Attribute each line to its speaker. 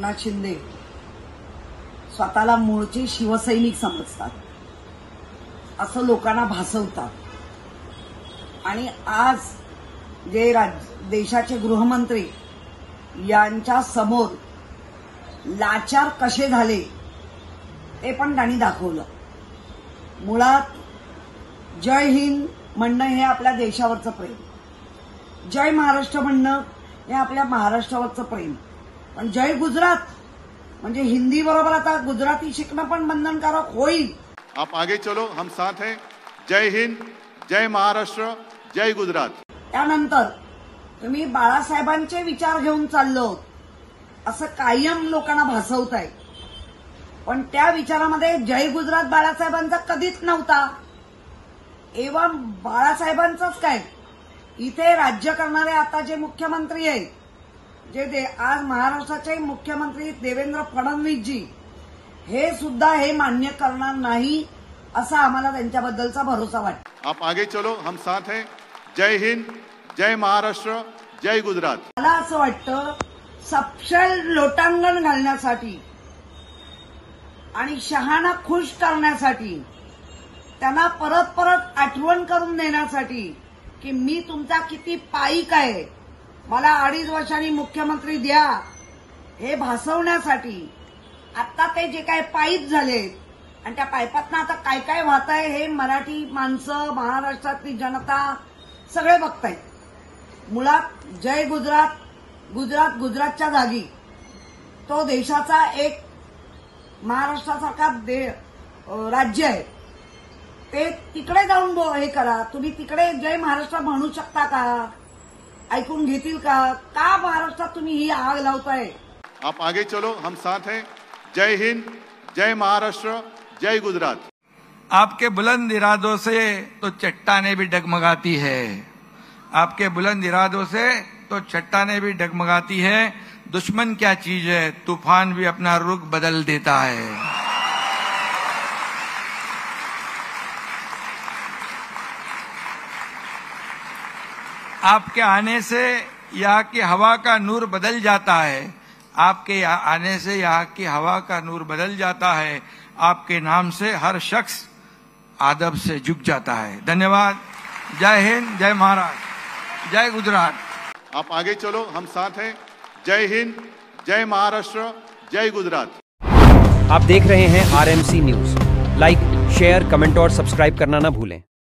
Speaker 1: एकनाथ शिंदे स्वतःला मूळचे शिवसैनिक समजतात असं लोकांना भासवतात आणि आज जे देशाचे गृहमंत्री यांच्या समोर लाचार कसे झाले ते पण त्यांनी दाखवलं। मुळात जय हिंद म्हणणं हे आपल्या देशावरचं प्रेम, जय महाराष्ट्र म्हणणं हे आपल्या महाराष्ट्रावरचं प्रेम, पण जय गुजरात म्हणजे हिंदी बरोबर आता गुजराती शिकणं पण बंधनकारक होईल।
Speaker 2: आप आगे चलो, हम साथ हैं। जय हिंद, जय महाराष्ट्र, जय गुजरात।
Speaker 1: त्यानंतर तुम्ही बाळासाहेबांचे विचार घेऊन चाललो असं कायम लोकांना भासवताय, पण त्या विचारामध्ये जय गुजरात बाळासाहेबांचा कधीच नव्हता। एवं बाळासाहेबांचंच काय, इथे राज्य करणारे आता जे मुख्यमंत्री आहेत, जे आज महाराष्ट्राचे मुख्यमंत्री देवेंद्र फडणवीसजी, हे सुद्धा हे मान्य करणार नाही असा आम्हाला त्यांच्याबद्दलचा भरोसा वाटतो।
Speaker 2: आप आगे चलो, हम साथ हैं। जय हिंद, जय महाराष्ट्र, जय गुजरात।
Speaker 1: मला असं वाटतं सपशेल लोटांगण घालण्यासाठी आणि शहाणा खुश करण्यासाठी, त्यांना परत परत आठवण करून देण्यासाठी की मी तुमचा किती पाईक आहे, मला 2.5 वर्षांनी मुख्यमंत्री द्या, हे भासवण्यासाठी आता ते जे काय पाईप झाले आणि त्या पाईपातनं आता काय काय वाहत आहे हे मराठी माणसं, महाराष्ट्रातली जनता सगळे बघतायत। मुळात जय गुजरात, गुजरात गुजरातच्या जागी तो देशाचा एक महाराष्ट्रासारखा राज्य आहे, ते तिकडे जाऊन हे करा। तुम्ही तिकडे जय महाराष्ट्र म्हणू शकता का? ऐकून घेतील का? का महाराष्ट्रात तुम्ही ही आग लावताय?
Speaker 2: आप आगे चलो, हम साथ हैं। जय हिंद, जय महाराष्ट्र, जय गुजरात।
Speaker 3: आपके बुलंद इरादों से तो चट्टानें भी डगमगाती है, आपके बुलंद इरादों से तो चट्टानें भी डगमगाती है। दुश्मन क्या चीज है, तूफान भी अपना रुख बदल देता है। आपके आने से यहाँ की हवा का नूर बदल जाता है, आपके आने से यहाँ की हवा का नूर बदल जाता है। आपके नाम से हर शख्स आदब से झुक जाता है। धन्यवाद। जय हिंद, जय महाराष्ट्र, जय गुजरात।
Speaker 2: आप आगे चलो, हम साथ हैं। जय हिंद, जय महाराष्ट्र, जय गुजरात।
Speaker 4: आप देख रहे हैं RMC news. Like, share, comment और सब्सक्राइब करना ना भूलें।